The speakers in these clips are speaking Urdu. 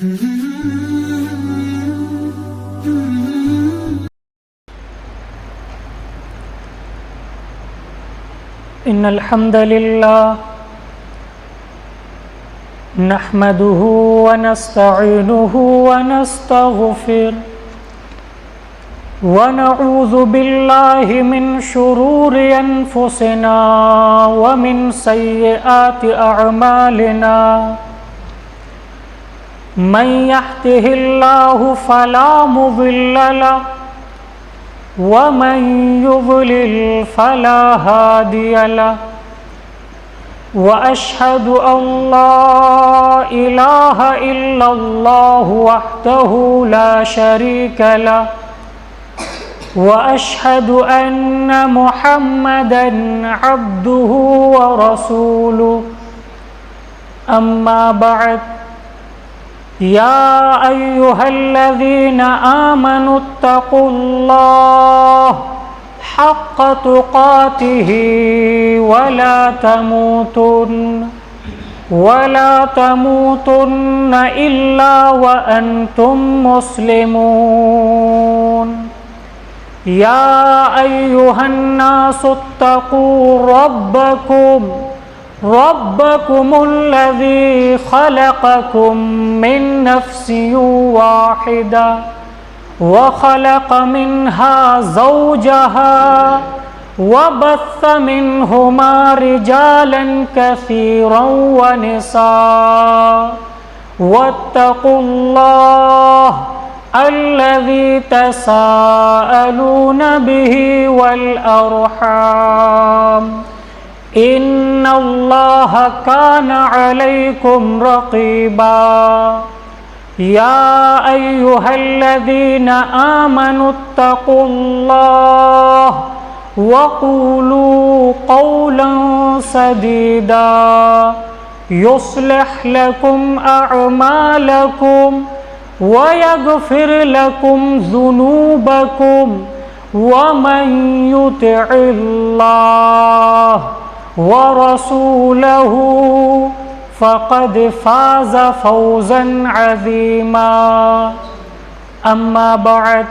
إن الحمد لله نحمده ونستعينه ونستغفره ونعوذ بالله من شرور أنفسنا ومن سيئات أعمالنا من يهده الله فلا مضل له ومن يضلل فلا هادي له وأشهد أن لا إله إلا الله وحده لا شريك له وأشهد أن محمدًا عبده ورسوله أما بعد يا أيها الذين آمنوا اتقوا الله حق تقاته ولا تموتن إلا وأنتم مسلمون يا أيها الناس اتقوا ربكم الذي خلقكم من نفس واحدة وخلق منها زوجها وبث منهما رجالا كثيرا ونساء واتقوا الله الذي تساءلون به والأرحام إن الله كان عليكم رقيبا يا أيها الذين آمنوا اتقوا الله وقولوا قولا سديدا يصلح لكم أعمالكم ويغفر لكم ذنوبكم ومن يطع الله ورسوله فقد فاز فوزا عظيما أما بعد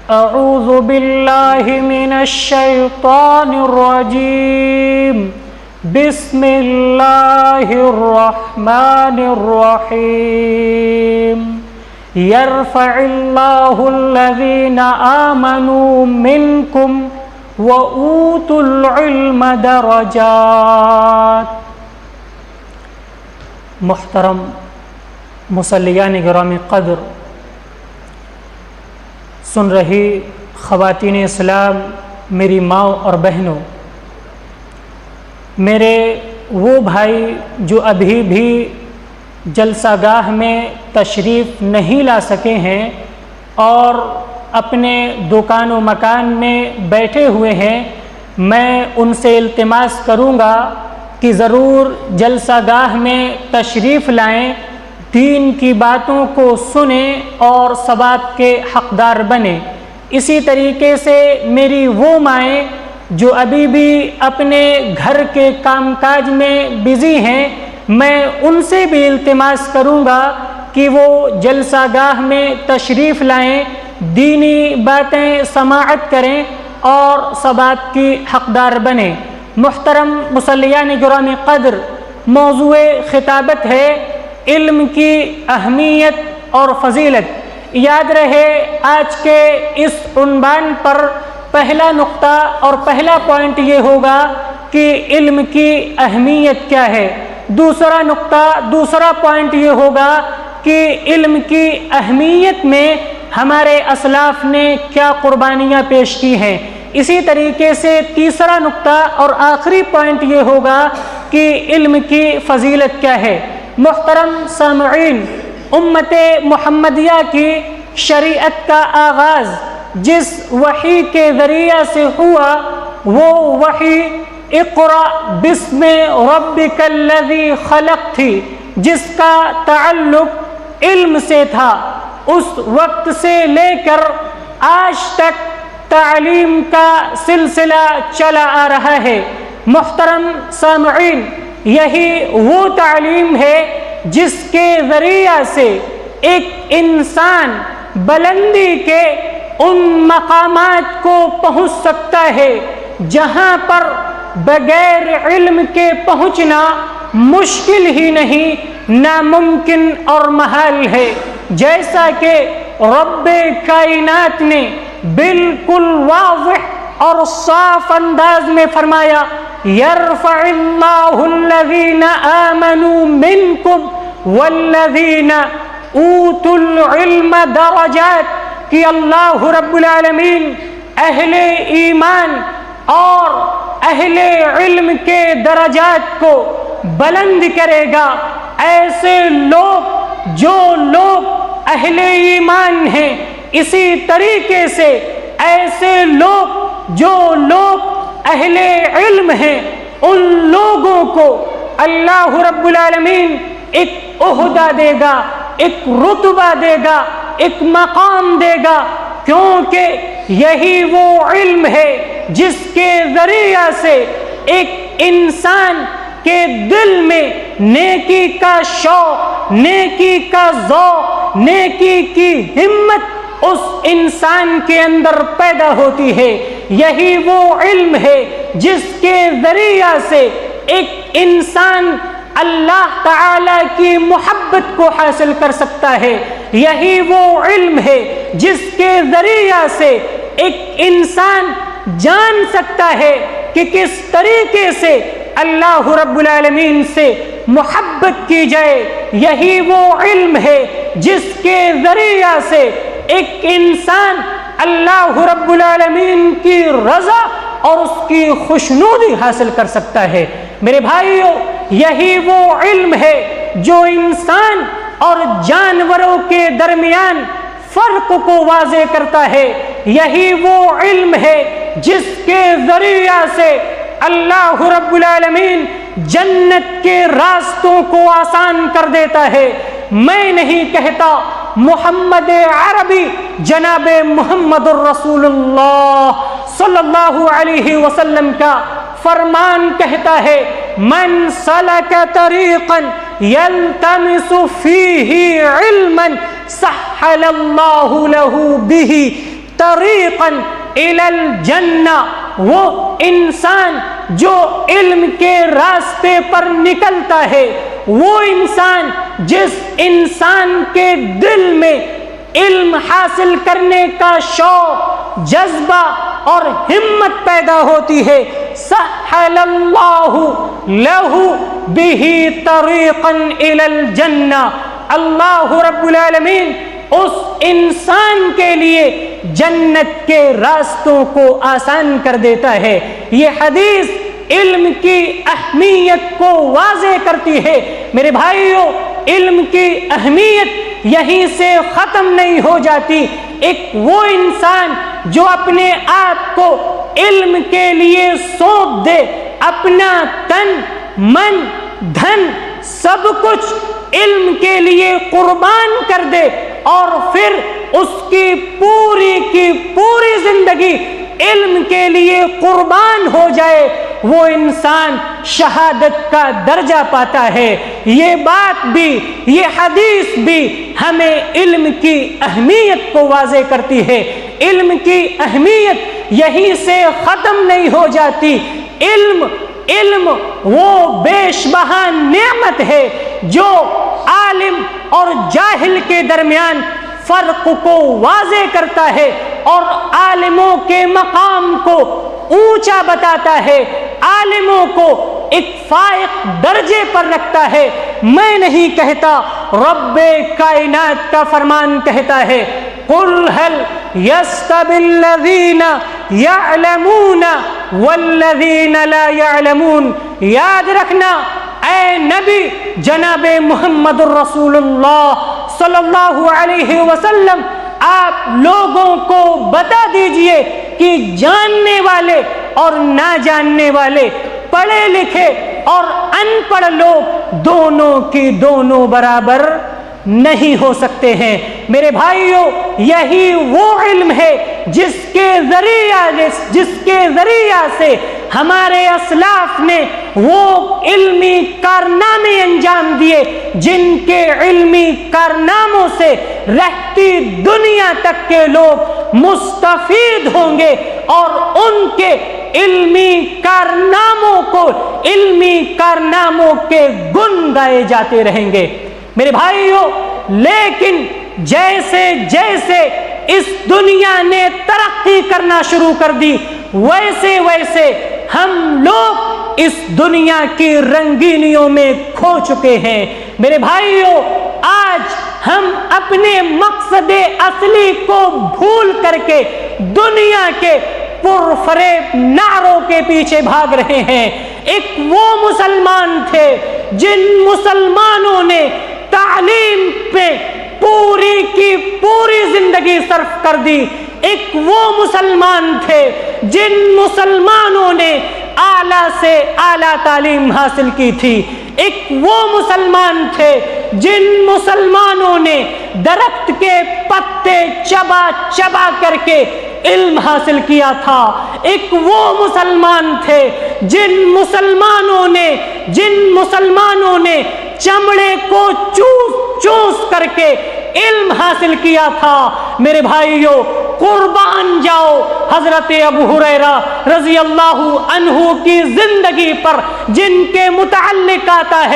أعوذ بالله من الشيطان الرجيم بسم الله الرحمن الرحيم يرفع الله الذين آمنوا منكم وأوتوا العلم درجات۔ محترم مصلیان گرامی قدر، سن رہی خواتین اسلام، میری ماں اور بہنوں، میرے وہ بھائی جو ابھی بھی جلسہ گاہ میں تشریف نہیں لا سکے ہیں اور اپنے دکان و مکان میں بیٹھے ہوئے ہیں، میں ان سے التماس کروں گا کہ ضرور جلسہ گاہ میں تشریف لائیں، دین کی باتوں کو سنیں اور ثواب کے حقدار بنیں۔ اسی طریقے سے میری وہ مائیں جو ابھی بھی اپنے گھر کے کام کاج میں بزی ہیں، میں ان سے بھی التماس کروں گا کہ وہ جلسہ گاہ میں تشریف لائیں، دینی باتیں سماعت کریں اور ثواب کی حقدار بنیں۔ محترم مصلیان گرامی قدر، موضوع خطابت ہے علم کی اہمیت اور فضیلت۔ یاد رہے آج کے اس عنوان پر پہلا نقطہ اور پہلا پوائنٹ یہ ہوگا کہ علم کی اہمیت کیا ہے۔ دوسرا پوائنٹ یہ ہوگا کہ علم کی اہمیت میں ہمارے اسلاف نے کیا قربانیاں پیش کی ہیں۔ اسی طریقے سے تیسرا نقطہ اور آخری پوائنٹ یہ ہوگا کہ علم کی فضیلت کیا ہے۔ محترم سامعین، امت محمدیہ کی شریعت کا آغاز جس وحی کے ذریعہ سے ہوا وہ وحی اقرأ بسم ربک الذی خلق تھی، جس کا تعلق علم سے تھا۔ اس وقت سے لے کر آج تک تعلیم کا سلسلہ چلا آ رہا ہے۔ محترم سامعین، یہی وہ تعلیم ہے جس کے ذریعہ سے ایک انسان بلندی کے ان مقامات کو پہنچ سکتا ہے جہاں پر بغیر علم کے پہنچنا مشکل ہی نہیں، ناممکن اور محال ہے۔ جیسا کہ رب کائنات نے بالکل واضح اور صاف انداز میں فرمایا، یرفع اللہ الذین آمنوا منکم والذین اوتوا العلم درجات، کہ اللہ رب العالمین اہل ایمان اور اہل علم کے درجات کو بلند کرے گا۔ ایسے لوگ جو لوگ اہل ایمان ہیں، اسی طریقے سے ایسے لوگ جو لوگ اہل علم ہیں، ان لوگوں کو اللہ رب العالمین ایک عہدہ دے گا، ایک رتبہ دے گا، ایک مقام دے گا، کیونکہ یہی وہ علم ہے جس کے ذریعہ سے ایک انسان کے دل میں نیکی کا شوق، نیکی کا ذوق، نیکی کی ہمت اس انسان کے اندر پیدا ہوتی ہے۔ یہی وہ علم ہے جس کے ذریعہ سے ایک انسان اللہ تعالی کی محبت کو حاصل کر سکتا ہے۔ یہی وہ علم ہے جس کے ذریعہ سے ایک انسان جان سکتا ہے کہ کس طریقے سے اللہ رب العالمین سے محبت کی جائے۔ یہی وہ علم ہے جس کے ذریعہ سے ایک انسان اللہ رب العالمین کی رضا اور اس کی خوشنودی حاصل کر سکتا ہے۔ میرے بھائیو، یہی وہ علم ہے جو انسان اور جانوروں کے درمیان فرق کو واضح کرتا ہے۔ یہی وہ علم ہے جس کے ذریعہ سے اللہ رب العالمین جنت کے راستوں کو آسان کر دیتا ہے۔ میں نہیں کہتا، محمد عربی جناب محمد الرسول اللہ صلی اللہ علیہ وسلم کا فرمان کہتا ہے، من سلک طریقا یلتمس فیہ علما سہل اللہ لہ بہ طریقا الی الجنہ۔ وہ انسان جو علم کے راستے پر نکلتا ہے، وہ انسان جس انسان کے دل میں علم حاصل کرنے کا شوق، جذبہ اور ہمت پیدا ہوتی ہے، سہل اللہ لہ بہ طریقا الی الجنہ، اللہ رب العالمین اس انسان کے لیے جنت کے راستوں کو آسان کر دیتا ہے۔ یہ حدیث علم کی اہمیت کو واضح کرتی ہے۔ میرے بھائیو، علم کی اہمیت یہیں سے ختم نہیں ہو جاتی۔ ایک وہ انسان جو اپنے آپ کو علم کے لیے سونپ دے، اپنا تن، من، دھن، سب کچھ علم کے لیے قربان کر دے، اور پھر اس کی پوری زندگی علم کے لیے قربان ہو جائے، وہ انسان شہادت کا درجہ پاتا ہے۔ یہ بات بھی، یہ حدیث بھی ہمیں علم کی اہمیت کو واضح کرتی ہے۔ علم کی اہمیت یہیں سے ختم نہیں ہو جاتی۔ علم وہ بیش بہا نعمت ہے جو عالم اور جاہل کے درمیان فرق کو واضح کرتا ہے اور عالموں کے مقام کو اونچا بتاتا ہے، عالموں کو ایک فائق درجے پر رکھتا ہے۔ میں نہیں کہتا، رب کائنات کا فرمان کہتا ہے، قُلْ هَلْ يَسْتَوِي الَّذِينَ يَعْلَمُونَ وَالَّذِينَ لَا يَعْلَمُونَ۔ یاد رکھنا اے نبی جناب محمد الرسول اللہ صلی اللہ علیہ وسلم، آپ لوگوں کو بتا دیجئے کہ جاننے والے اور نہ جاننے والے، پڑھے لکھے اور ان پڑھ لوگ دونوں کی دونوں برابر نہیں ہو سکتے ہیں۔ میرے بھائیوں، یہی وہ علم ہے جس کے ذریعہ سے ہمارے اسلاف نے وہ علمی کارنامے انجام دیے جن کے علمی کارناموں سے رہتی دنیا تک کے لوگ مستفید ہوں گے، اور ان کے علمی کارناموں کو، علمی کارناموں کے گن گائے جاتے رہیں گے میرے بھائیوں۔ لیکن جیسے جیسے اس دنیا نے ترقی کرنا شروع کر دی، ویسے ویسے ہم لوگ اس دنیا کی رنگینیوں میں کھو چکے ہیں میرے بھائیوں۔ آج ہم اپنے مقصد اصلی کو بھول کر کے دنیا کے پرفریب نعروں کے پیچھے بھاگ رہے ہیں۔ ایک وہ مسلمان تھے جن مسلمانوں نے تعلیم پہ پوری کی پوری زندگی صرف کر دی، ایک وہ مسلمان تھے جن مسلمانوں نے اعلیٰ سے اعلیٰ تعلیم حاصل کی تھی، ایک وہ مسلمان تھے جن مسلمانوں نے درخت کے پتے چبا چبا کر کے علم حاصل کیا تھا، ایک وہ مسلمان تھے جن مسلمانوں نے چمڑے کو چوس چوس کر کے علم حاصل کیا تھا میرے بھائیوں۔ قربان جاؤ حضرت ابو ہریرہ رضی اللہ عنہ کی زندگی پر، جن کے متعلق آتا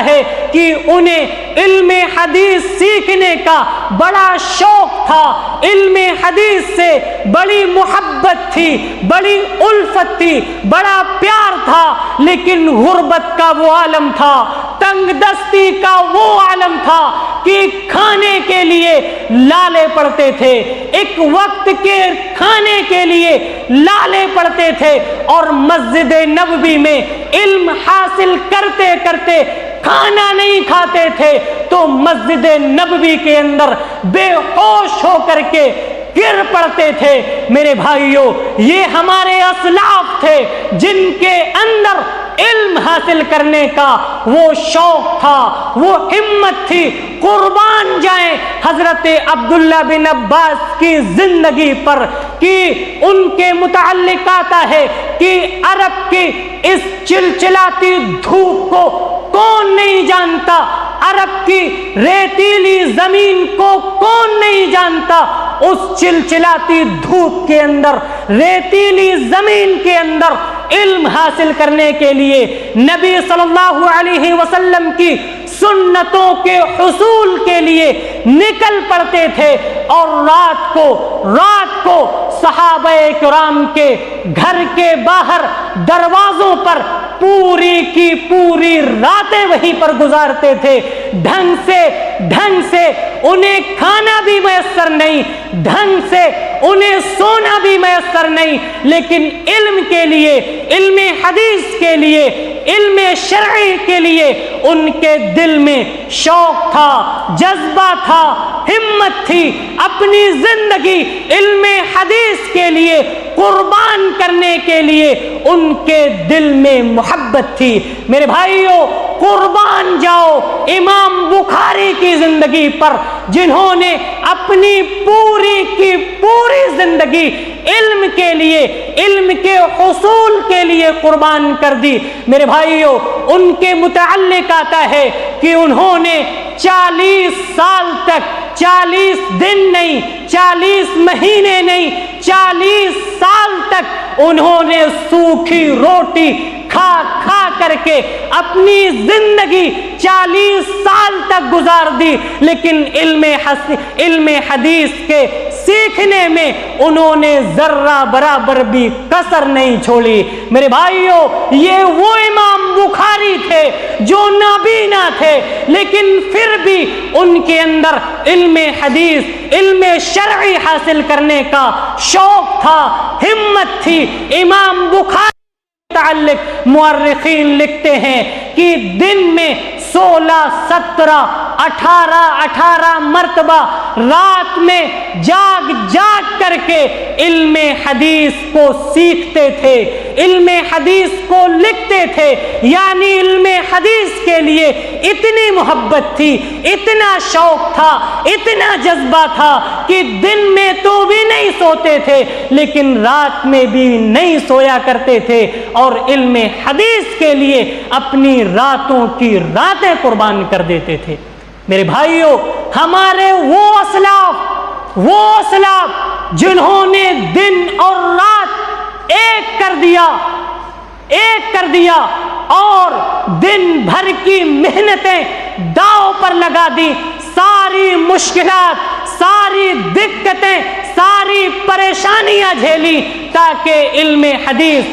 ہے کہ انہیں علم حدیث سیکھنے کا بڑا شوق تھا، علم حدیث سے بڑی محبت تھی، بڑی الفت تھی، بڑا پیار تھا، لیکن غربت کا وہ عالم تھا، تنگ دستی کا وہ عالم تھا کہ کھانے کے لیے لالے پڑتے تھے، ایک وقت کے کھانے کے لیے لالے پڑتے تھے، اور مسجد نبوی میں علم حاصل کرتے کرتے کھانا نہیں کھاتے تھے تو مسجد نبوی کے اندر بے ہوش ہو کر کے گر پڑتے تھے میرے بھائیوں۔ یہ ہمارے اسلاف تھے جن کے اندر علم حاصل کرنے کا وہ شوق تھا، وہ ہمت تھی۔ قربان جائیں حضرت عبداللہ بن عباس کی زندگی پر کہ ان کے متعلق آتا ہے کہ عرب کی اس چلچلاتی دھوپ کو کون نہیں جانتا، عرب کی ریتیلی زمین کو کون نہیں جانتا۔ اس چلچلاتی دھوپ کے اندر، ریتیلی زمین کے اندر علم حاصل کرنے کے لیے نبی صلی اللہ علیہ وسلم کی سنتوں کے حصول کے لیے نکل پڑتے تھے، اور رات کو صحابہ کرام کے گھر کے باہر دروازوں پر پوری کی پوری راتیں وہیں پر گزارتے تھے۔ ڈھنگ سے انہیں کھانا بھی میسر نہیں، ڈھنگ سے انہیں سونا بھی میسر نہیں، لیکن علم کے لیے، علم حدیث کے لیے، علم شرعی کے لیے ان کے دل میں شوق تھا، جذبہ تھا، ہمت تھی، اپنی زندگی علم حدیث کے لیے قربان کرنے کے لیے ان کے دل میں محبت تھی میرے بھائیوں۔ قربان جاؤ امام بخاری کی زندگی پر، جنہوں نے اپنی پوری کی پوری زندگی علم کے لیے، علم کے حصول کے لیے قربان کر دی میرے بھائیوں۔ ان کے متعلق آتا ہے کہ انہوں نے 40 سال تک، 40 دن نہیں، 40 مہینے نہیں، 40 سال تک انہوں نے سوکھی روٹی کھا کھا کر کے اپنی زندگی 40 سال تک گزار دی، لیکن علم حدیث کے سیکھنے میں انہوں نے ذرہ برابر بھی کسر نہیں چھوڑی میرے بھائیوں۔ یہ وہ امام بخاری تھے جو نابینا تھے، لیکن پھر بھی ان کے اندر علم حدیث، علم شرعی حاصل کرنے کا شوق تھا، ہمت تھی۔ امام بخاری متعلق مورخین لکھتے ہیں کہ دن میں 16، 17، 18 مرتبہ رات میں جاگ جاگ کر کے علم حدیث کو سیکھتے تھے، علم حدیث کو لکھتے تھے۔ یعنی علم حدیث کے لیے اتنی محبت تھی، اتنا شوق تھا، اتنا جذبہ تھا کہ دن میں تو بھی نہیں سوتے تھے لیکن رات میں بھی نہیں سویا کرتے تھے، اور علم حدیث کے لیے اپنی راتوں کی راتیں قربان کر دیتے تھے۔ میرے بھائیوں، ہمارے وہ اسلاف جنہوں نے دن اور رات ایک کر دیا اور دن بھر کی محنتیں داؤ پر لگا دی، ساری مشکلات، ساری دقتیں، ساری پریشانیاں جھیلی تاکہ علم حدیث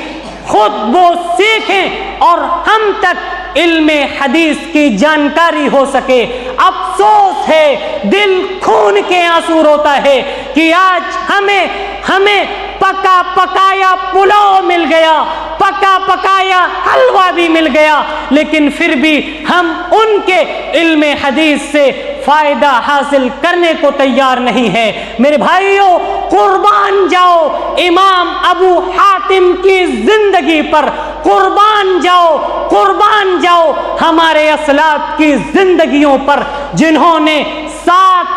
خود وہ سیکھیں اور ہم تک علم حدیث کی جانکاری ہو سکے۔ افسوس ہے، دل خون کے آنسو روتا ہے کہ آج ہمیں پکا پکایا پلاؤ مل گیا، پکا پکایا حلوہ بھی مل گیا، لیکن پھر بھی ہم ان کے علم حدیث سے فائدہ حاصل کرنے کو تیار نہیں ہے۔ میرے بھائیوں، قربان جاؤ امام ابو حاتم کی زندگی پر، قربان جاؤ ہمارے اسلاف کی زندگیوں پر، جنہوں نے 7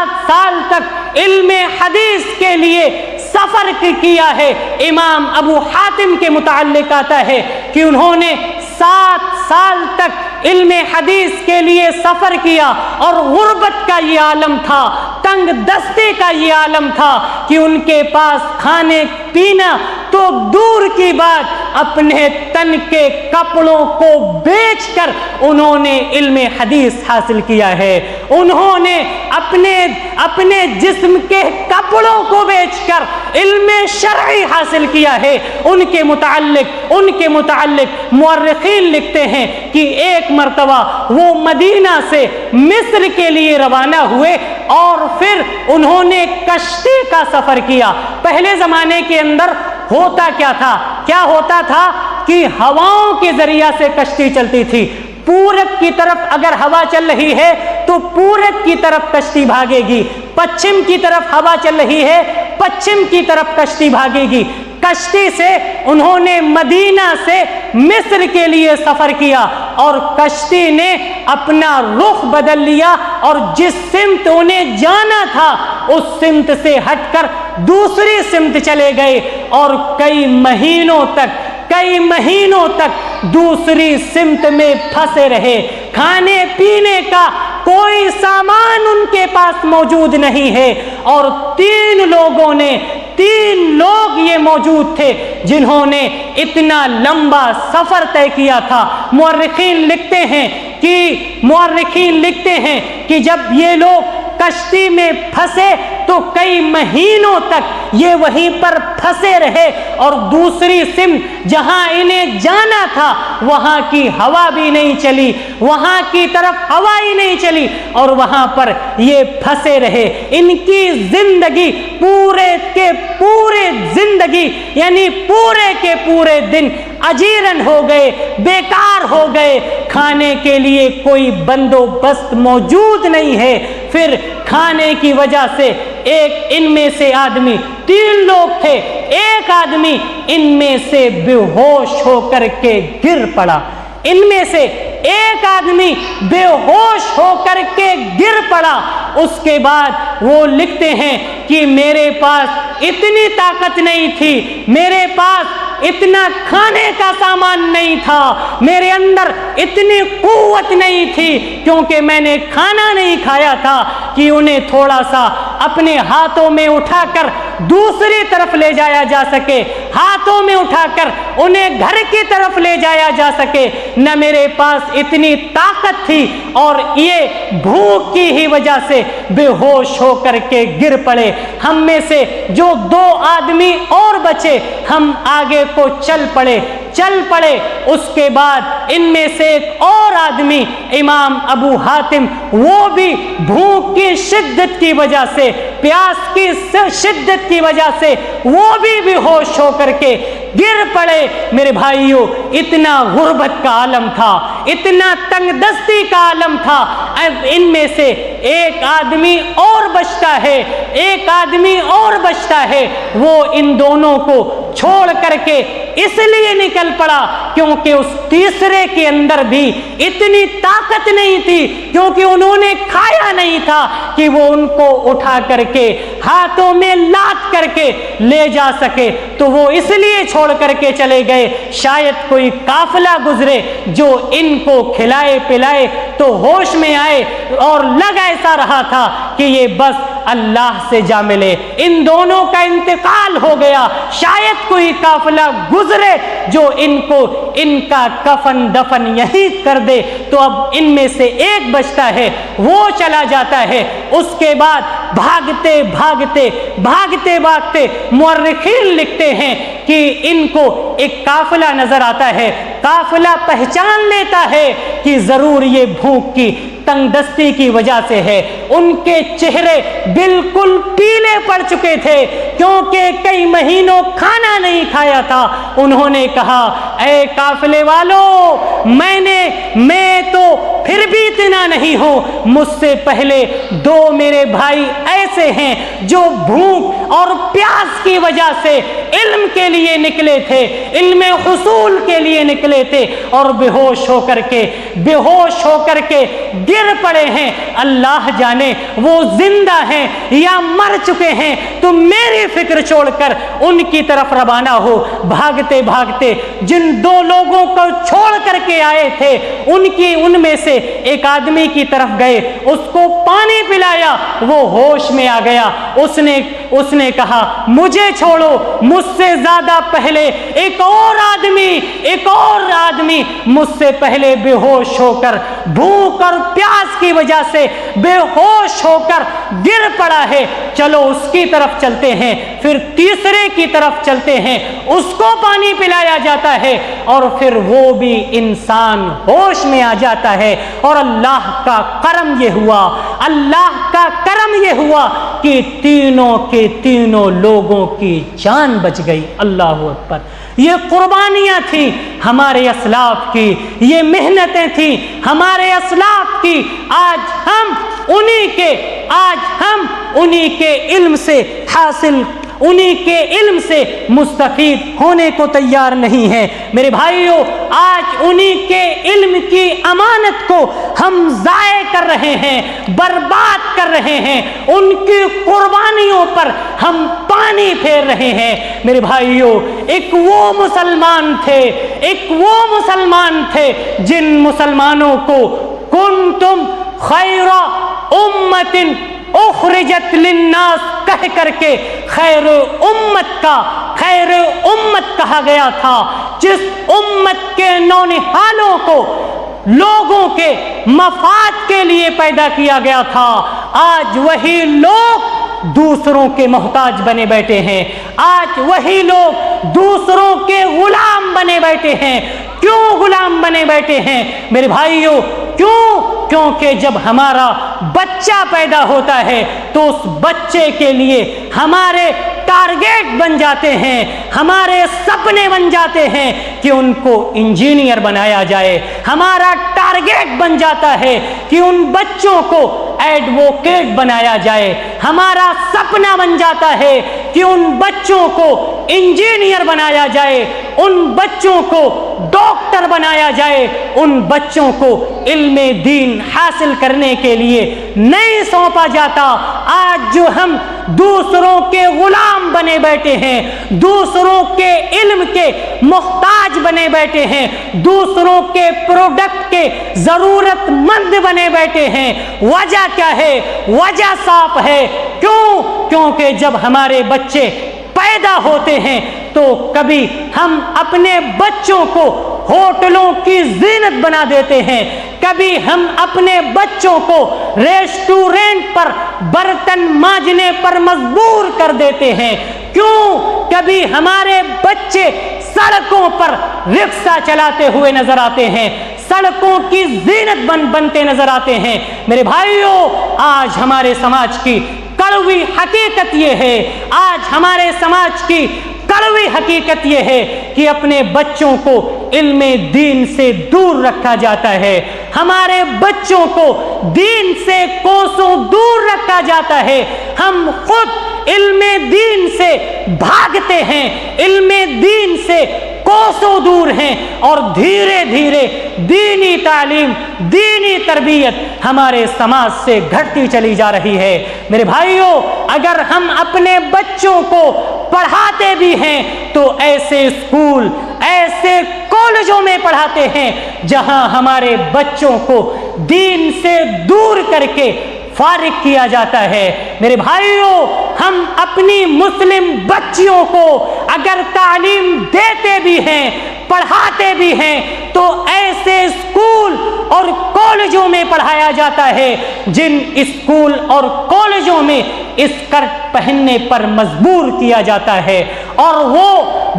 سال تک علم حدیث کے لیے سفر کیا ہے۔ امام ابو حاتم کے متعلق آتا ہے کہ انہوں نے 7 سال تک علم حدیث کے لیے سفر کیا، اور غربت کا یہ عالم تھا، تنگ دستی کا یہ عالم تھا کہ ان کے پاس کھانے پینا تو دور کی بات، اپنے تن کے کپڑوں کو بیچ کر انہوں نے علم حدیث حاصل کیا ہے۔ انہوں نے اپنے جسم کے کپڑوں کو بیچ کر علم شرعی حاصل کیا ہے۔ ان کے متعلق مورخین لکھتے ہیں کہ ایک مرتبہ وہ مدینہ سے مصر کے لیے روانہ ہوئے اور پھر انہوں نے کشتی کا سفر کیا۔ پہلے زمانے کے اندر ہوتا ہوتا تھا کہ ہواؤں کے ذریعہ سے کشتی چلتی تھی۔ پورب کی طرف اگر ہوا چل رہی ہے تو پورب کی طرف کشتی بھاگے گی، پچھم کی طرف ہوا چل رہی ہے، پچھم کی طرف کشتی بھاگے گی۔ کشتی سے انہوں نے مدینہ سے مصر کے لیے سفر کیا، اور کشتی نے اپنا رخ بدل لیا اور جس سمت انہیں جانا تھا اس سمت سے ہٹ کر دوسری سمت چلے گئے، اور کئی مہینوں تک دوسری سمت میں پھنسے رہے۔ کھانے پینے کا کوئی سامان ان کے پاس موجود نہیں ہے، اور 3 لوگ یہ موجود تھے جنہوں نے اتنا لمبا سفر طے کیا تھا۔ مورخین لکھتے ہیں کہ جب یہ لوگ کشتی میں پھنسے تو کئی مہینوں تک یہ وہیں پر پھنسے رہے، اور دوسری سمت جہاں انہیں جانا تھا وہاں کی ہوا بھی نہیں چلی، وہاں کی طرف ہوا ہی نہیں چلی، اور وہاں پر یہ پھنسے رہے۔ ان کی زندگی پورے کے پورے دن اجیرن ہو گئے، بیکار ہو گئے۔ کھانے کے لیے کوئی بندوبست موجود نہیں ہے۔ پھر کھانے کی وجہ سے ان میں سے آدمی، 3 لوگ تھے، ایک آدمی ان میں سے بے ہوش ہو کر کے گر پڑا۔ ان میں سے ایک آدمی بے ہوش ہو کر کے گر پڑا۔ اس کے بعد وہ لکھتے ہیں کہ میرے پاس اتنی طاقت نہیں تھی، میرے پاس اتنا کھانے کا سامان نہیں تھا، میرے اندر اتنی قوت نہیں تھی، کیونکہ میں نے کھانا نہیں کھایا تھا کہ انہیں تھوڑا سا اپنے ہاتھوں میں اٹھا کر دوسری طرف لے جایا جا سکے، ہاتھوں میں اٹھا کر انہیں گھر کی طرف لے جایا جا سکے۔ نہ میرے پاس اتنی طاقت تھی، اور یہ بھوک کی ہی وجہ سے بے ہوش ہو کر کے گر پڑے۔ ہم میں سے جو 2 آدمی اور بچے، ہم آگے کو چل پڑے۔ اس کے بعد ان میں سے ایک اور آدمی امام ابو حاتم، وہ بھی بھوک کی شدت کی وجہ سے، پیاس کی شدت کی وجہ سے وہ بھی بے ہوش ہو کر کے گر پڑے۔ میرے بھائیوں، اتنا غربت کا عالم تھا، اتنا تنگ دستی کا عالم تھا. اب ان میں سے ایک آدمی اور بچتا ہے, ایک آدمی اور بچتا ہے. وہ ان دونوں کو چھوڑ کر کے اس لیے نکل پڑا کیونکہ اس تیسرے کے اندر بھی اتنی طاقت نہیں تھی, کیونکہ انہوں نے کھایا نہیں تھا کہ وہ ان کو اٹھا کر کے ہاتھوں میں لاد کر کے لے جا سکے. تو وہ اس لیے چھوڑ کر کے چلے گئے, شاید کوئی قافلہ گزرے جو ان کو کھلائے پلائے تو ہوش میں آئے, اور لگ ایسا رہا تھا کہ یہ بس اللہ سے جا ملے. ان دونوں کا انتقال ہو گیا, شاید کوئی قافلہ گزرے جو ان کو ان کا کفن دفن یہی کر دے. تو اب ان میں سے ایک بچتا ہے, وہ چلا جاتا ہے. اس کے بعد بھاگتے بھاگتے بھاگتے بھاگتے مورخین لکھتے ہیں کہ ان کو ایک قافلہ نظر آتا ہے. قافلہ پہچان لیتا ہے کہ ضرور یہ بھوک کی تنگ دستی کی وجہ سے ہے. ان کے چہرے بالکل پیلے پڑ چکے تھے کیونکہ کئی مہینوں کھانا نہیں کھایا تھا. انہوں نے کہا, اے قافلے والو, میں تو پھر بھی اتنا نہیں ہوں. مجھ سے پہلے دو میرے بھائی ایسے ہیں جو بھوک اور پیاس کی وجہ سے علم کے لیے نکلے تھے, علم حصول کے لیے نکلے تھے, اور بے ہوش ہو کر کے گر پڑے ہیں. اللہ جانے وہ زندہ ہیں یا مر چکے ہیں. تو میری فکر چھوڑ کر ان کی طرف روانہ ہو. بھاگتے بھاگتے جن دو لوگوں کو چھوڑ کر کے آئے تھے ان میں سے ایک آدمی کی طرف گئے, اس کو پانی پلایا, وہ ہوش میں آ گیا. اس نے کہا, مجھے چھوڑو, مجھ سے زیادہ پہلے ایک اور آدمی مجھ سے پہلے بے ہوش ہو کر بھوک اور پیاس کی وجہ سے بے ہوش ہو کر گر پڑا ہے. چلو اس کی طرف چلتے ہیں. پھر تیسرے کی طرف چلتے ہیں, اس کو پانی پلایا جاتا ہے, اور پھر وہ بھی انسان ہوش میں آ جاتا ہے. اور اللہ کا کرم یہ ہوا کہ تینوں کے تینوں لوگوں کی جان بچ گئی. اللہ اکبر. یہ قربانیاں تھیں ہمارے اسلاف کی, یہ محنتیں تھیں ہمارے اسلاف کی. آج ہم انہی کے علم سے انہی کے علم سے مستفید ہونے کو تیار نہیں ہیں. میرے بھائیوں, آج انہی کے علم کی امانت کو ہم ضائع کر رہے ہیں, برباد کر رہے ہیں, ان کی قربانیوں پر ہم پانی پھیر رہے ہیں. میرے بھائیوں, ایک وہ مسلمان تھے جن مسلمانوں کو کنتم خیر امت اخرجت للناس کہہ کر کے خیر امت کہا گیا تھا, جس امت کے نونہالوں کو لوگوں کے مفاد کے لیے پیدا کیا گیا تھا. آج وہی لوگ دوسروں کے محتاج بنے بیٹھے ہیں, آج وہی لوگ دوسروں کے غلام بنے بیٹھے ہیں. کیوں غلام بنے بیٹھے ہیں میرے بھائیوں؟ کیونکہ جب ہمارا بچہ پیدا ہوتا ہے تو اس بچے کے لیے ہمارے ٹارگیٹ بن جاتے ہیں, ہمارے سپنے بن جاتے ہیں کہ ان کو انجینئر بنایا جائے. ہمارا ٹارگیٹ بن جاتا ہے کہ ان بچوں کو ایڈووکیٹ بنایا جائے. ہمارا سپنا بن جاتا ہے کہ ان بچوں کو انجینئر بنایا جائے, ان بچوں کو ڈاکٹر بنایا جائے, ان بچوں کو علم دین حاصل کرنے کے لیے نہیں سونپا جاتا. آج جو ہم دوسروں کے غلام بنے بیٹھے ہیں, دوسروں کے علم کے محتاج بنے بیٹھے ہیں, دوسروں کے پروڈکٹ کے ضرورت مند بنے بیٹھے ہیں, وجہ کیا ہے؟ وجہ صاف ہے. کیونکہ جب ہمارے بچے پیدا ہوتے ہیں تو کبھی ہم اپنے بچوں کو ہوٹلوں کی زینت بنا دیتے ہیں, کبھی ہم اپنے بچوں کو ریسٹورنٹ پر برتن مانجنے پر مجبور کر دیتے ہیں. کبھی ہمارے بچے سڑکوں پر رکشہ چلاتے ہوئے نظر آتے ہیں, سڑکوں کی زینت بنتے نظر آتے ہیں. میرے بھائیوں, آج ہمارے سماج کی کڑوی حقیقت یہ ہے, آج ہمارے سماج کی کڑوی حقیقت یہ ہے کہ اپنے بچوں کو علم دین سے دور رکھا جاتا ہے، ہمارے بچوں کو دین سے کوسوں دور رکھا جاتا ہے، ہم خود علم دین سے بھاگتے ہیں، علم دین سے کوسوں دور ہیں، اور دھیرے دھیرے دینی تعلیم، دینی تربیت ہمارے سماج سے گھٹتی چلی جا رہی ہے۔ میرے بھائیوں، اگر ہم اپنے بچوں کو پڑھاتے بھی ہیں تو ایسے اسکول، ایسے کالجوں میں پڑھاتے ہیں جہاں ہمارے بچوں کو دین سے دور کر کے فارغ کیا جاتا ہے۔ میرے بھائیوں، ہم اپنی مسلم بچیوں کو اگر تعلیم دیتے بھی ہیں، پڑھاتے بھی ہیں، تو ایسے اسکول اور کالجوں میں پڑھایا جاتا ہے جن اسکول اور کالجوں میں اسکرٹ پہننے پر مجبور کیا جاتا ہے، اور وہ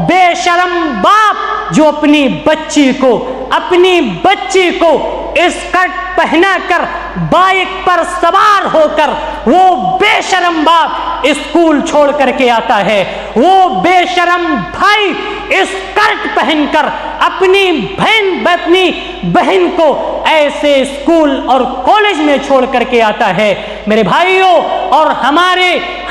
بے شرم باپ جو اپنی بچی کو اسکرٹ پہنا کر بائک پر سوار ہو کر وہ بے شرم باپ اسکول چھوڑ کر کے آتا ہے، وہ بے شرم بھائی اسکرٹ پہن کر اپنی بہن کو ایسے اسکول اور کالج میں چھوڑ کر کے آتا ہے۔ میرے بھائیوں، اور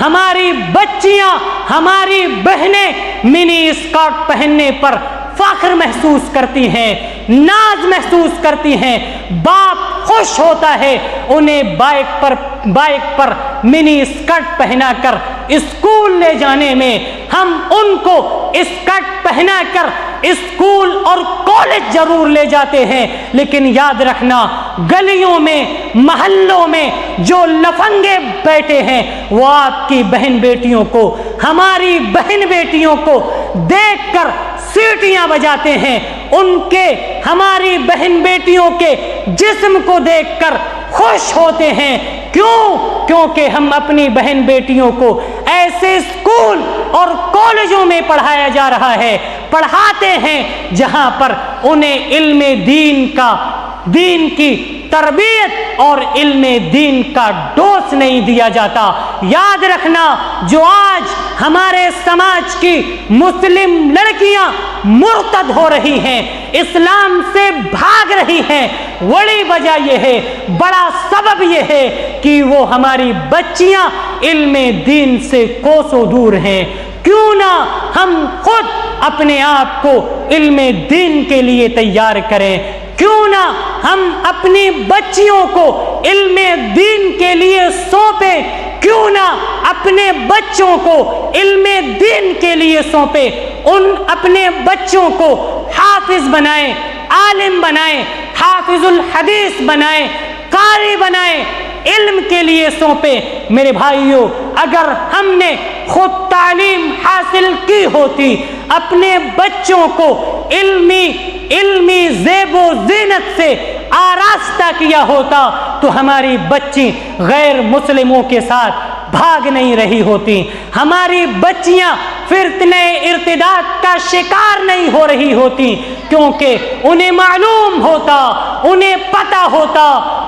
ہماری بچیاں، ہماری بہنیں منی اسکرٹ پہننے پر فخر محسوس کرتی ہیں، ناز محسوس کرتی ہیں، باپ خوش ہوتا ہے انہیں بائک پر منی اسکرٹ پہنا کر اسکول لے جانے میں۔ ہم ان کو اسکرٹ پہنا کر اسکول اور کالج ضرور لے جاتے ہیں، لیکن یاد رکھنا، گلیوں میں، محلوں میں جو لفنگے بیٹھے ہیں وہ آپ کی بہن بیٹیوں کو، ہماری بہن بیٹیوں کو دیکھ کر سیٹیاں بجاتے ہیں، ہماری بہن بیٹیوں کے جسم کو دیکھ کر خوش ہوتے ہیں۔ کیونکہ ہم اپنی بہن بیٹیوں کو ایسے اسکول اور کالجوں میں پڑھایا جا رہا ہے، پڑھاتے ہیں جہاں پر انہیں علم دین کی تربیت اور علم دین کا ڈوز نہیں دیا جاتا۔ یاد رکھنا، جو آج ہمارے سماج کی مسلم لڑکیاں مرتد ہو رہی ہیں، اسلام سے بھاگ رہی ہیں، بڑی وجہ یہ ہے، بڑا سبب یہ ہے کہ وہ ہماری بچیاں علم دین سے کوسوں دور ہیں۔ کیوں نہ ہم خود اپنے آپ کو علم دین کے لیے تیار کریں، کیوں نہ ہم اپنی بچیوں کو علم دین کے لیے سونپیں، کیوں نہ اپنے بچوں کو علم دین کے لیے سونپیں، اپنے بچوں کو حافظ بنائیں، عالم بنائیں، حافظ الحدیث بنائیں، قاری بنائیں، علم کے لیے سونپیں۔ میرے بھائیوں، اگر ہم نے خود تعلیم حاصل کی ہوتی، اپنے بچوں کو علمی زیب و زینت سے آراستہ کیا ہوتا، تو ہماری بچی غیر مسلموں کے ساتھ بھاگ نہیں رہی ہوتی، ہماری بچیاں فتنہ ارتداد کا شکار نہیں ہو رہی ہوتی، کیونکہ انہیں معلوم ہوتا، انہیں پتہ ہوتا،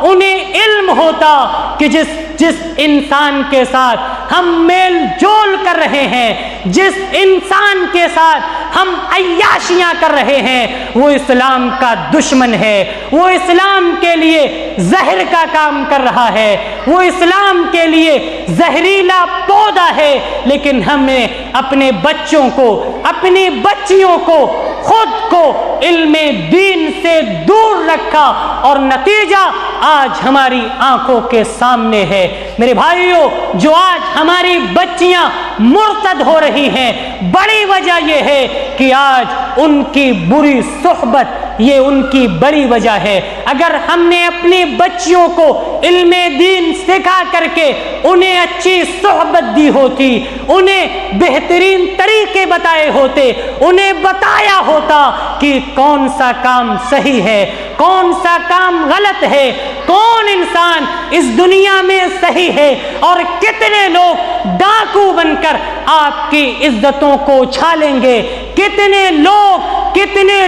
انہیں علم ہوتا کہ جس انسان کے ساتھ ہم میل جول کر رہے ہیں، جس انسان کے ساتھ ہم عیاشیاں کر رہے ہیں، وہ اسلام کا دشمن ہے، وہ اسلام کے لیے زہر کا کام کر رہا ہے، وہ اسلام کے لیے زہریلا پودا ہے۔ لیکن ہم نے اپنے بچوں کو، اپنی بچیوں کو، خود کو علم دین سے دور رکھا، اور نتیجہ آج ہماری آنکھوں کے سامنے ہے۔ میرے بھائیوں، جو آج ہماری بچیاں مرتد ہو رہی ہیں، بڑی وجہ یہ ہے کہ آج ان کی بری صحبت، یہ ان کی بڑی وجہ ہے۔ اگر ہم نے اپنی بچیوں کو علم دین سکھا کر کے انہیں اچھی صحبت دی ہوتی، انہیں بہترین طریقے بتائے ہوتے، انہیں بتایا ہوتا کہ کون سا کام صحیح ہے، کون سا کام غلط ہے، کون انسان اس دنیا میں صحیح ہے، اور کتنے لوگ ڈاکو بن کر آپ کی عزتوں کو چھالیں گے، کتنے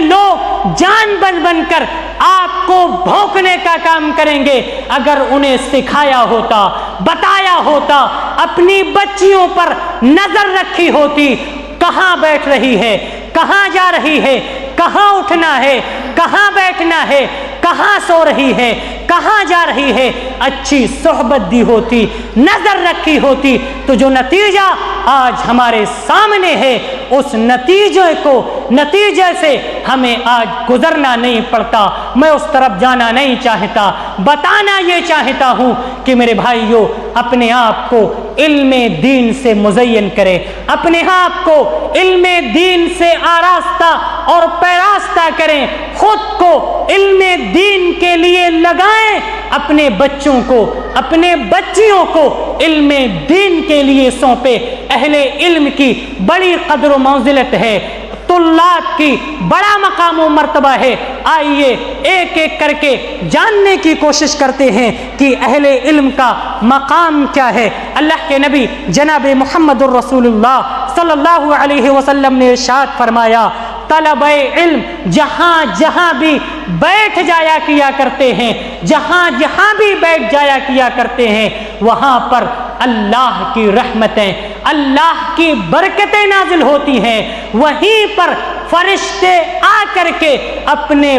لوگ جان بن کر آپ کو بھونکنے کا کام کریں گے۔ اگر انہیں سکھایا ہوتا، بتایا ہوتا، اپنی بچیوں پر نظر رکھی ہوتی، کہاں بیٹھ رہی ہے، کہاں جا رہی ہے، کہاں اٹھنا ہے، کہاں بیٹھنا ہے، کہاں سو رہی ہے، کہاں جا رہی ہے، اچھی صحبت دی ہوتی، نظر رکھی ہوتی تو جو نتیجہ آج ہمارے سامنے ہے اس نتیجے سے ہمیں آج گزرنا نہیں پڑتا۔ میں اس طرف جانا نہیں چاہتا، بتانا یہ چاہتا ہوں کہ میرے بھائیوں اپنے آپ کو علم دین سے مزین کریں، اپنے آپ کو علم دین سے آراستہ اور پیراستہ کریں، خود کو علم دین کے لیے لگائیں، اپنے بچوں کو، اپنے بچیوں کو علم دین کے لیے سونپے۔ اہل علم کی بڑی قدر و منزلت ہے، طلاب کی بڑا مقام و مرتبہ ہے۔ آئیے ایک ایک کر کے جاننے کی کوشش کرتے ہیں کہ اہل علم کا مقام کیا ہے۔ اللہ کے نبی جناب محمد الرسول اللہ صلی اللہ علیہ وسلم نے ارشاد فرمایا، طلب علم جہاں جہاں بھی بیٹھ جایا کیا کرتے ہیں، جہاں جہاں بھی بیٹھ جایا کیا کرتے ہیں، وہاں پر اللہ کی رحمتیں، اللہ کی برکتیں نازل ہوتی ہیں۔ وہیں پر فرشتے آ کر کے اپنے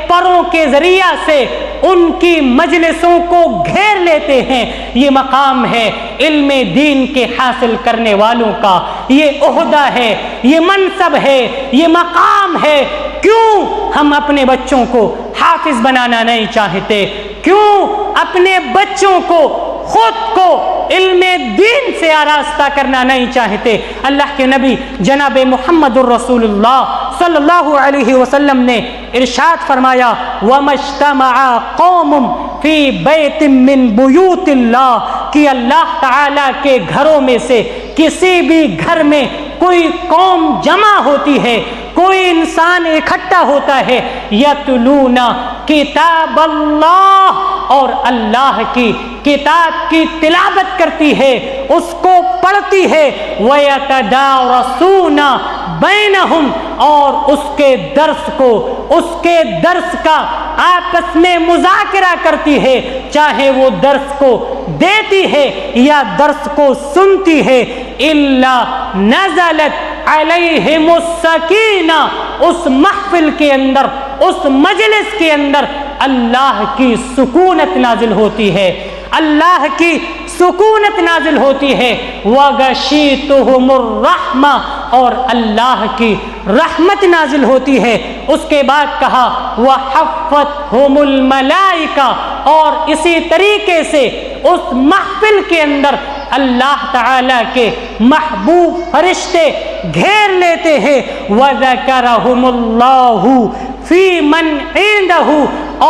پروں کے ذریعہ سے ان کی مجلسوں کو گھیر لیتے ہیں۔ یہ مقام ہے علم دین کے حاصل کرنے والوں کا، یہ عہدہ ہے، یہ منصب ہے، یہ مقام ہے۔ کیوں ہم اپنے بچوں کو حافظ بنانا نہیں چاہتے؟ کیوں اپنے بچوں کو، خود کو علم دین سے آراستہ کرنا نہیں چاہتے؟ اللہ کے نبی جناب محمد الرسول اللہ صلی اللہ علیہ وسلم نے ارشاد فرمایا، وَمَا اجْتَمَعَ قَوْمٌ فِي بَيْتٍ مِّن بُيُوتِ اللَّهِ، کہ اللہ تعالیٰ کے گھروں میں سے کسی بھی گھر میں کوئی قوم جمع ہوتی ہے، کوئی انسان اکٹھا ہوتا ہے، یتلون کتاب اللہ، اور اللہ کی کتاب کی تلاوت کرتی ہے، اس کو پڑھتی ہے، وَيَتَدَارَسُونَ بَيْنَهُمْ، اور اس کے درس کا آپس میں مذاکرہ کرتی ہے، چاہے وہ درس کو دیتی ہے یا درس کو سنتی ہے، اِلَّا نَزَلَتْ عَلَيْهِمُ السَّكِینَةُ، اس محفل کے اندر، اس مجلس کے اندر اللہ کی سکونت نازل ہوتی ہے، اللہ کی سکونت نازل ہوتی ہے، وَغَشِيتُهُمُ الرَّحْمَةُ، اور اللہ کی رحمت نازل ہوتی ہے۔ اس کے بعد کہا وَحَفَّتْهُمُ الْمَلَائِکَةُ، اور اسی طریقے سے اس محفل کے اندر اللہ تعالیٰ کے محبوب فرشتے گھیر لیتے ہیں، وَذَكَرَهُمُ اللَّهُ فِي مَنْ عِندَهُ،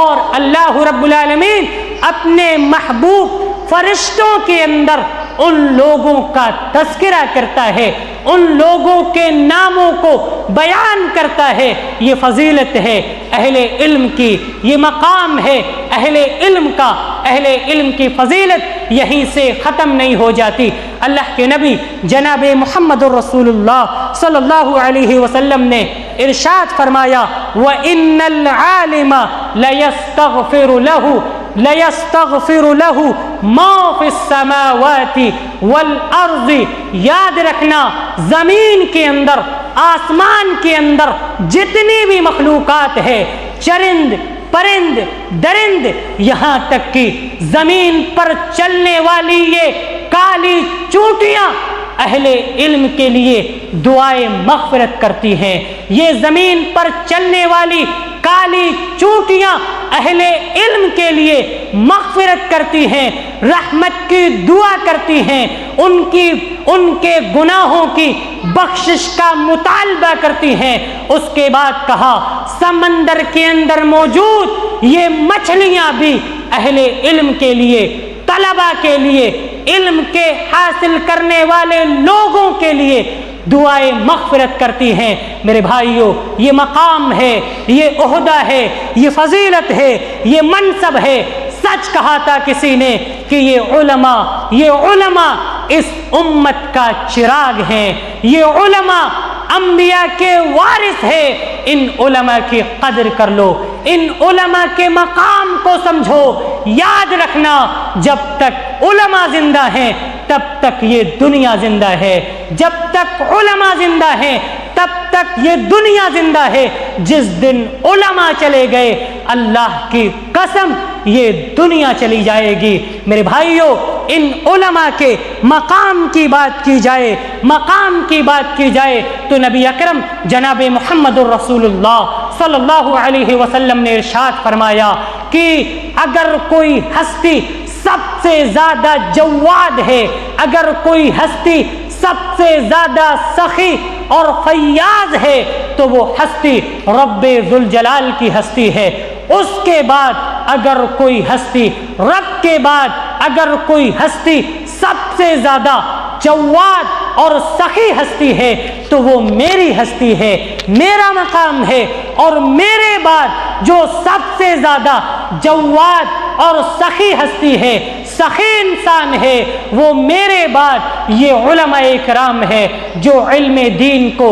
اور اللہ رب العالمین اپنے محبوب فرشتوں کے اندر ان لوگوں کا تذکرہ کرتا ہے، ان لوگوں کے ناموں کو بیان کرتا ہے۔ یہ فضیلت ہے اہل علم کی، یہ مقام ہے اہل علم کا۔ اہل علم کی فضیلت یہیں سے ختم نہیں ہو جاتی۔ اللہ کے نبی جناب محمد الرسول اللہ صلی اللہ علیہ وسلم نے ارشاد فرمایا، وَإِنَّ الْعَالِمَ لَيَسْتَغْفِرُ لَهُ مَا فِي السَّمَاوَاتِ وَالْأَرْضِ، یاد رکھنا زمین کے اندر، آسمان کے اندر جتنی بھی مخلوقات ہے، چرند، پرند، درند، یہاں تک کہ زمین پر چلنے والی یہ کالی چونٹیاں اہل علم کے لیے دعائیں مغفرت کرتی ہیں۔ یہ زمین پر چلنے والی کالی چونٹیاں اہل علم کے لیے مغفرت کرتی ہیں، رحمت کی دعا کرتی ہیں، ان کے گناہوں کی بخشش کا مطالبہ کرتی ہیں۔ اس کے بعد کہا سمندر کے اندر موجود یہ مچھلیاں بھی اہل علم کے لیے، طلباء کے لیے، علم کے حاصل کرنے والے لوگوں کے لیے دعائیں مغفرت کرتی ہیں۔ میرے بھائیوں، یہ مقام ہے، یہ عہدہ ہے، یہ فضیلت ہے، یہ منصب ہے۔ سچ کہا تھا کسی نے کہ یہ علماء اس امت کا چراغ ہیں، یہ علماء انبیاء کے وارث ہیں۔ ان علماء کی قدر کر لو، ان علماء کے مقام کو سمجھو۔ یاد رکھنا جب تک علماء زندہ ہیں تب تک یہ دنیا زندہ ہے، جب تک علماء زندہ ہیں تب تک یہ دنیا زندہ ہے۔ جس دن علماء چلے گئے اللہ کی قسم یہ دنیا چلی جائے گی۔ میرے بھائیوں، ان علماء کے مقام کی بات کی جائے، مقام کی بات کی جائے تو نبی اکرم جناب محمد الرسول اللہ صلی اللہ علیہ وسلم نے ارشاد فرمایا کہ اگر کوئی ہستی سب سے زیادہ جواد ہے، اگر کوئی ہستی سب سے زیادہ سخی اور فیاض ہے تو وہ ہستی رب ذوالجلال کی ہستی ہے۔ اس کے بعد اگر کوئی ہستی، رب کے بعد اگر کوئی ہستی سب سے زیادہ جواد اور سخی ہستی ہے تو وہ میری ہستی ہے، میرا مقام ہے۔ اور میرے بعد جو سب سے زیادہ جواد اور سخی ہستی ہے، سخی انسان ہے، وہ میرے بعد یہ علماء اکرام ہے جو علم دین کو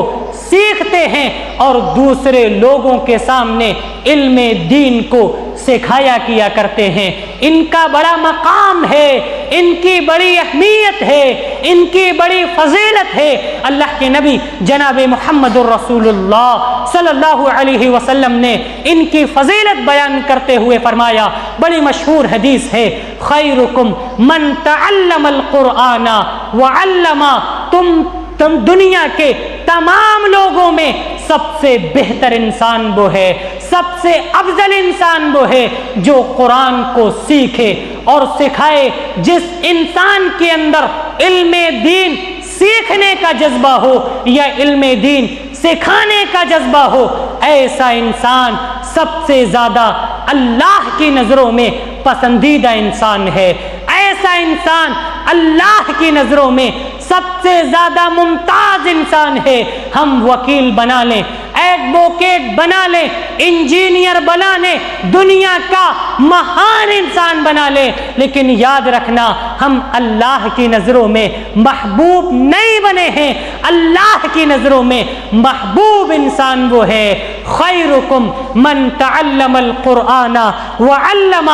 سیکھتے ہیں اور دوسرے لوگوں کے سامنے علم دین کو سکھایا کیا کرتے ہیں۔ ان کا بڑا مقام ہے، ان کی بڑی اہمیت ہے، ان کی بڑی فضیلت ہے۔ اللہ کے نبی جناب محمد الرسول اللہ صلی اللہ علیہ وسلم نے ان کی فضیلت بیان کرتے ہوئے فرمایا، بڑی مشہور حدیث ہے، خیرکم من تعلم القرآن وعلم، تم دنیا کے تمام لوگوں میں سب سے بہتر انسان وہ ہے، سب سے افضل انسان وہ ہے جو قرآن کو سیکھے اور سکھائے۔ جس انسان کے اندر علم دین سیکھنے کا جذبہ ہو یا علم دین سکھانے کا جذبہ ہو، ایسا انسان سب سے زیادہ اللہ کی نظروں میں پسندیدہ انسان ہے، ایسا انسان اللہ کی نظروں میں سب سے زیادہ ممتاز انسان ہے۔ ہم وکیل بنا لیں، ایڈوکیٹ بنا لیں، انجینئر بنا لیں، دنیا کا مہان انسان بنا لیں، لیکن یاد رکھنا ہم اللہ کی نظروں میں محبوب نہیں بنے ہیں۔ اللہ کی نظروں میں محبوب انسان وہ ہے، خیرکم من تعلم القرآن وعلم،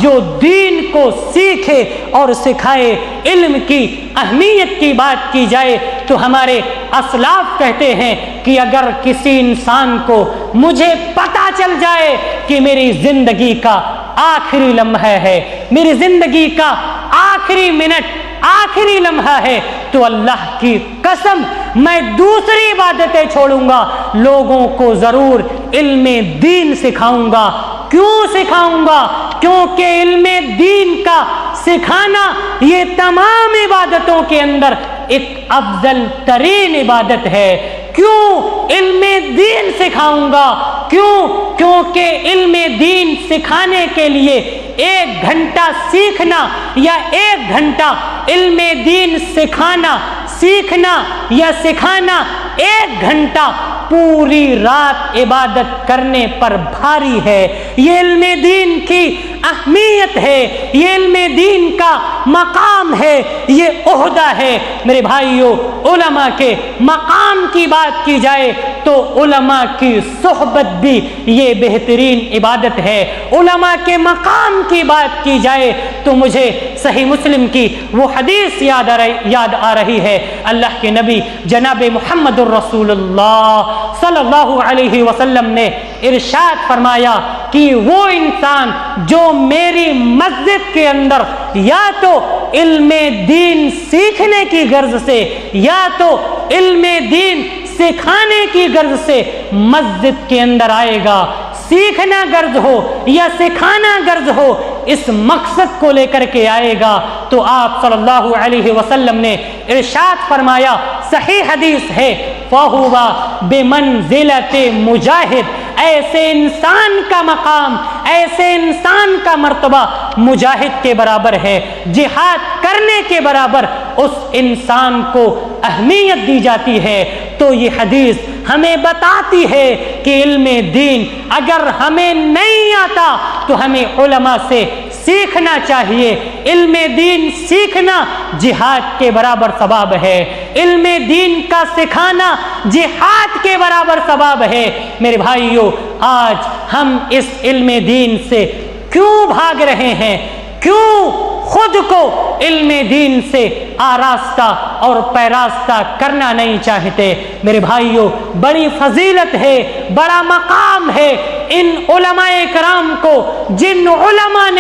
جو دین کو سیکھے اور سکھائے۔ علم کی اہمیت کی بات کی جائے تو ہمارے اسلاف کہتے ہیں کہ اگر کسی انسان کو مجھے پتہ چل جائے کہ میری زندگی کا آخری لمحہ ہے، میری زندگی کا آخری منٹ، آخری لمحہ ہے، تو اللہ کی قسم میں دوسری عبادتیں چھوڑوں گا، لوگوں کو ضرور علم دین سکھاؤں گا۔ کیوں سکھاؤں گا؟ کیونکہ علم دین کا سکھانا یہ تمام عبادتوں کے اندر ایک افضل ترین عبادت ہے۔ کیوں علم دین سکھاؤں گا؟ کیونکہ علم دین سکھانے کے لیے 1 گھنٹہ سیکھنا یا 1 گھنٹہ علم دین سکھانا، سیکھنا یا سکھانا 1 گھنٹہ پوری رات عبادت کرنے پر بھاری ہے۔ یہ علم دین کی اہمیت ہے، یہ علم دین کا مقام ہے، یہ عہدہ ہے۔ میرے بھائیوں، علماء کے مقام کی بات کی جائے تو علماء کی صحبت بھی یہ بہترین عبادت ہے۔ علماء کے مقام کی بات کی جائے تو مجھے صحیح مسلم کی وہ حدیث یاد آ رہی ہے۔ اللہ کے نبی جناب محمد الرسول اللہ صلی اللہ علیہ وسلم نے ارشاد فرمایا کہ وہ انسان جو میری مسجد کے اندر یا تو علم دین سیکھنے کی غرض سے یا تو علم دین سکھانے کی غرض سے مسجد کے اندر آئے گا، سیکھنا غرض ہو یا سکھانا غرض ہو، اس مقصد کو لے کر کے آئے گا تو آپ صلی اللہ علیہ وسلم نے ارشاد فرمایا، صحیح حدیث ہے، فَهُوَ بِمَنْزِلَةِ مُجَاہِد، ایسے انسان کا مقام، ایسے انسان کا مرتبہ مجاہد کے برابر ہے، جہاد کرنے کے برابر اس انسان کو اہمیت دی جاتی ہے۔ تو یہ حدیث ہمیں بتاتی ہے کہ علم دین اگر ہمیں نہیں آتا تو ہمیں علماء سے سیکھنا چاہیے۔ علم دین سیکھنا جہاد کے برابر ثواب ہے، علم دین کا سکھانا جہاد کے برابر ثواب ہے۔ میرے بھائیوں، آج ہم اس علم دین سے کیوں بھاگ رہے ہیں؟ کیوں خود کو علم دین سے آراستہ اور پیراستہ کرنا نہیں چاہتے؟ میرے بھائیوں، بڑی فضیلت ہے، بڑا مقام ہے ان علماء کرام کو، جن علماء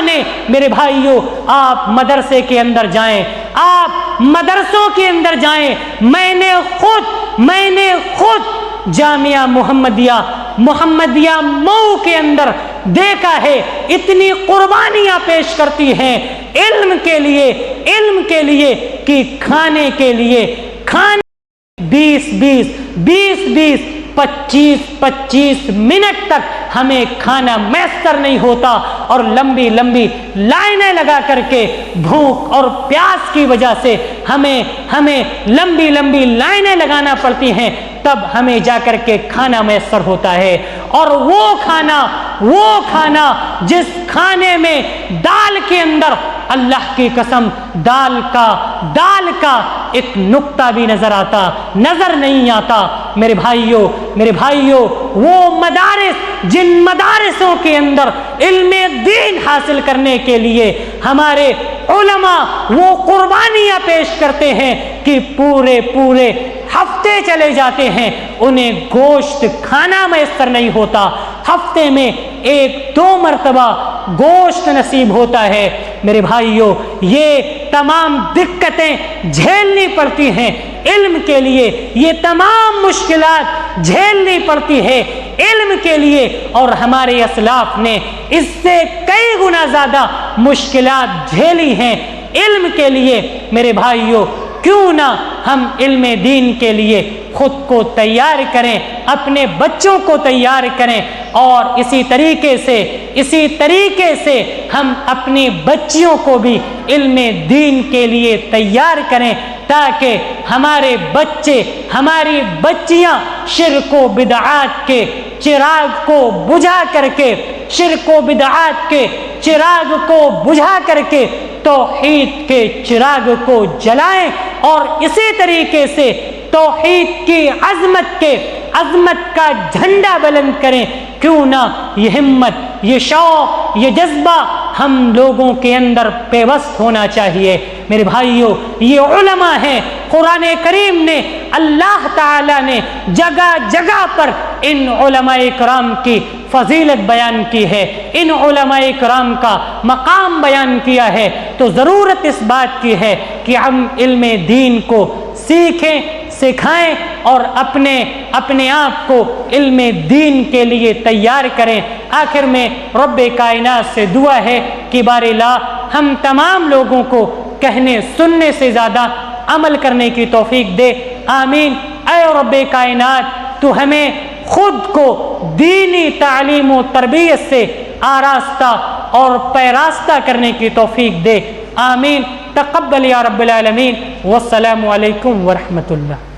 نے میرے بھائیوں، آپ مدرسے کے اندر جائیں، آپ مدرسوں کے اندر جائیں، میں نے خود جامعہ محمدیہ مئو کے اندر دیکھا ہے، اتنی قربانیاں پیش کرتی ہیں علم کے لیے کہ کھانے کے لیے 25 منٹ تک ہمیں کھانا میسر نہیں ہوتا، اور لمبی لائنیں لگا کر کے بھوک اور پیاس کی وجہ سے ہمیں لمبی لائنیں لگانا پڑتی ہیں، تب ہمیں جا کر کے کھانا میسر ہوتا ہے۔ اور وہ کھانا جس کھانے میں دال کے اندر، اللہ کی قسم، دال کا ایک نقطہ بھی نظر نہیں آتا۔ میرے بھائیوں، وہ مدارس، جن مدارسوں کے اندر علم دین حاصل کرنے کے لیے ہمارے علماء وہ قربانیاں پیش کرتے ہیں کہ پورے ہفتے چلے جاتے ہیں، انہیں گوشت کھانا میسر نہیں ہوتا، ہفتے میں 1-2 مرتبہ گوشت نصیب ہوتا ہے۔ میرے بھائیوں، یہ تمام دقتیں جھیلنی پڑتی ہیں علم کے لیے، یہ تمام مشکلات جھیلنی پڑتی ہے علم کے لیے، اور ہمارے اسلاف نے اس سے کئی گنا زیادہ مشکلات جھیلی ہیں علم کے لیے۔ میرے بھائیوں، کیوں نہ ہم علم دین کے لیے خود کو تیار کریں، اپنے بچوں کو تیار کریں، اور اسی طریقے سے ہم اپنی بچیوں کو بھی علم دین کے لیے تیار کریں، تاکہ ہمارے بچے، ہماری بچیاں شرک و بدعات کے چراغ کو بجھا کر کے توحید کے چراغ کو جلائیں، اور اسی طریقے سے توحید کی عظمت کا جھنڈا بلند کریں۔ کیوں نہ یہ ہمت، یہ شوق، یہ جذبہ ہم لوگوں کے اندر پیوست ہونا چاہیے۔ میرے بھائیوں، یہ علماء ہیں، قرآن کریم نے، اللہ تعالیٰ نے جگہ پر ان علماء کرام کی فضیلت بیان کی ہے، ان علماء کرام کا مقام بیان کیا ہے، تو ضرورت اس بات کی ہے کہ ہم علم دین کو سیکھیں، سکھائیں، اور اپنے آپ کو علم دین کے لیے تیار کریں۔ آخر میں رب کائنات سے دعا ہے کہ باری اللہ ہم تمام لوگوں کو کہنے سننے سے زیادہ عمل کرنے کی توفیق دے، آمین۔ اے رب کائنات، تو ہمیں خود کو دینی تعلیم و تربیت سے آراستہ اور پیراستہ کرنے کی توفیق دے، آمین۔ تقبل یا رب العالمین، والسلام علیکم ورحمۃ اللہ۔